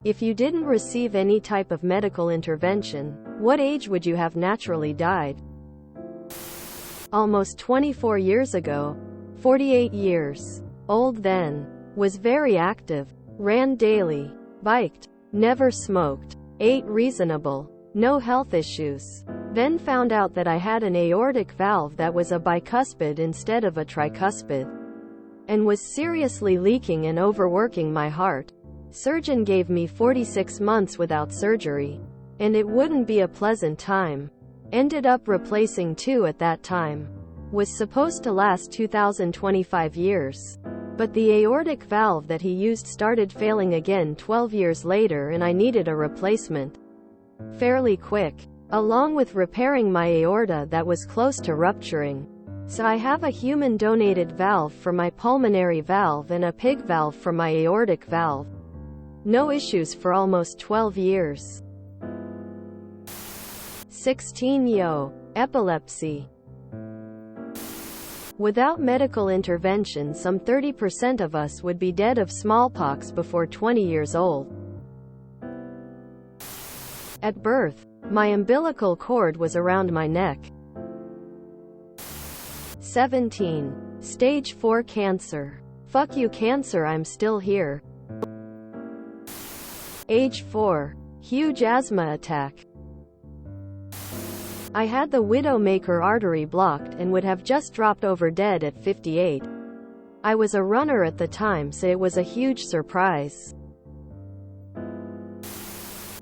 If you didn't receive any type of medical intervention, what age would you have naturally died? Almost 24 years ago. 48 years old then. Was very active. Ran daily. Biked. Never smoked. Ate reasonable. No health issues. Then found out that I had an aortic valve that was a bicuspid instead of a tricuspid, and was seriously leaking and overworking my heart. Surgeon gave me 46 months without surgery, and it wouldn't be a pleasant time. Ended up replacing 2 at that time. Was supposed to last 2025 years. But the aortic valve that he used started failing again 12 years later, and I needed a replacement fairly quick, along with repairing my aorta that was close to rupturing. So I have a human donated valve for my pulmonary valve and a pig valve for my aortic valve. No issues for almost 12 years. 16 Yo. Epilepsy. Without medical intervention, some 30% of us would be dead of smallpox before 20 years old. At birth, my umbilical cord was around my neck. 17. Stage 4 cancer. Fuck you cancer, I'm still here. Age 4. Huge asthma attack. I had the widowmaker artery blocked and would have just dropped over dead at 58. I was a runner at the time, so it was a huge surprise.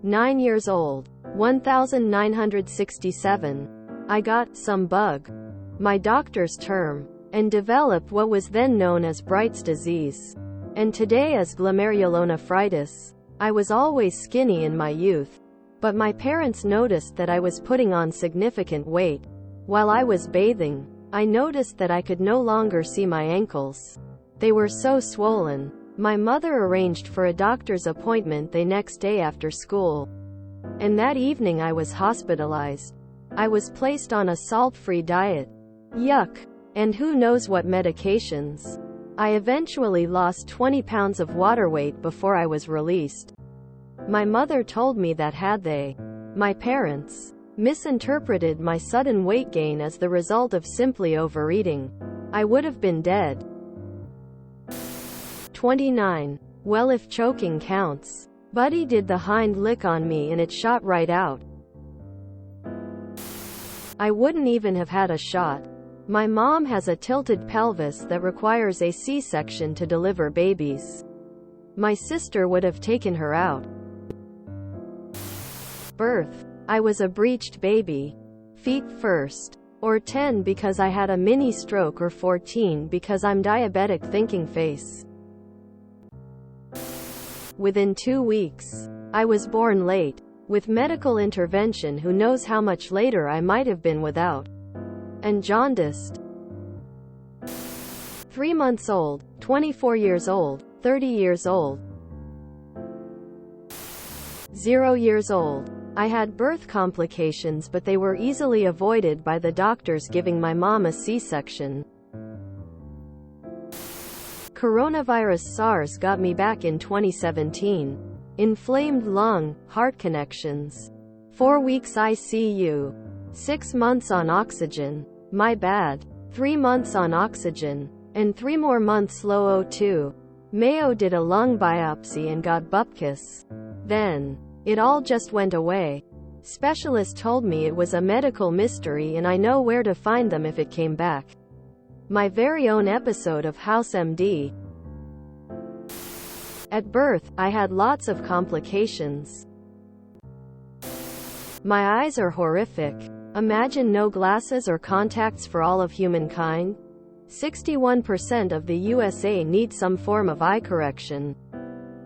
9 years old. 1967. I got some bug, my doctor's term, and developed what was then known as Bright's disease, and today as glomerulonephritis. I was always skinny in my youth, but my parents noticed that I was putting on significant weight. While I was bathing, I noticed that I could no longer see my ankles. They were so swollen. My mother arranged for a doctor's appointment the next day after school, and that evening I was hospitalized. I was placed on a salt-free diet. Yuck. And who knows what medications. I eventually lost 20 pounds of water weight before I was released. My mother told me that had my parents, misinterpreted my sudden weight gain as the result of simply overeating, I would have been dead. 29. Well, if choking counts. Buddy did the hind lick on me and it shot right out. I wouldn't even have had a shot. My mom has a tilted pelvis that requires a C-section to deliver babies. My sister would have taken her out. Birth. I was a breached baby. Feet first. Or 10 because I had a mini stroke, or 14 because I'm diabetic thinking face. Within 2 weeks. I was born late. With medical intervention, who knows how much later I might have been without. And jaundiced. 3 months old, 24 years old, 30 years old. 0 years old. I had birth complications, but they were easily avoided by the doctors giving my mom a C-section. Coronavirus SARS got me back in 2017. Inflamed lung, heart connections. 4 weeks ICU. 6 months on oxygen. My bad. 3 months on oxygen. And 3 more months low O2. Mayo did a lung biopsy and got bupkis. Then, it all just went away. Specialist told me it was a medical mystery and I know where to find them if it came back. My very own episode of House MD. At birth, I had lots of complications. My eyes are horrific. Imagine no glasses or contacts for all of humankind. 61% of the USA need some form of eye correction.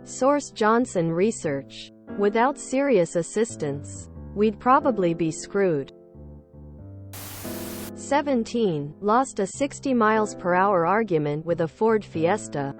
Source: Johnson Research. Without serious assistance, we'd probably be screwed. 17. Lost a 60 miles per hour argument with a Ford Fiesta.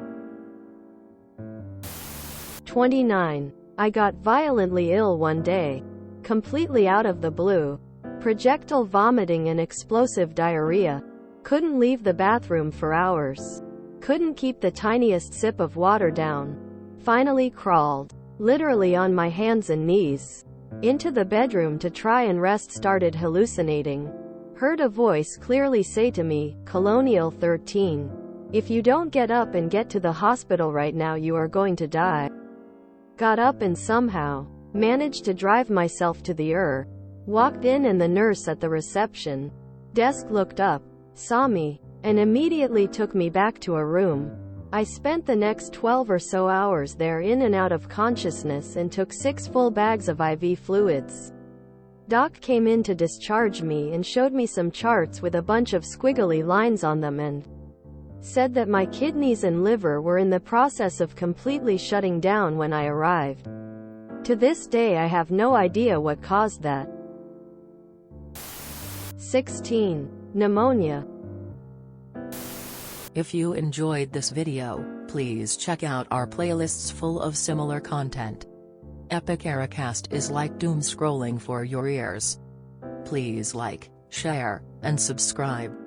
29. I got violently ill one day. Completely out of the blue. Projectile vomiting and explosive diarrhea. Couldn't leave the bathroom for hours. Couldn't keep the tiniest sip of water down. Finally crawled. literally on my hands and knees, into the bedroom to try and rest. Started hallucinating. Heard a voice clearly say to me, Colonial 13. If you don't get up and get to the hospital right now, you are going to die. Got up and somehow managed to drive myself to the Walked in, and the nurse at the reception desk looked up, saw me, and immediately took me back to a room. I spent the next 12 or so hours there, in and out of consciousness, and took 6 full bags of IV fluids. Doc came in to discharge me and showed me some charts with a bunch of squiggly lines on them and said that my kidneys and liver were in the process of completely shutting down when I arrived. To this day I have no idea what caused that. 16. Pneumonia. If you enjoyed this video, please check out our playlists full of similar content. Epic Ericast is like doom scrolling for your ears. Please like, share, and subscribe.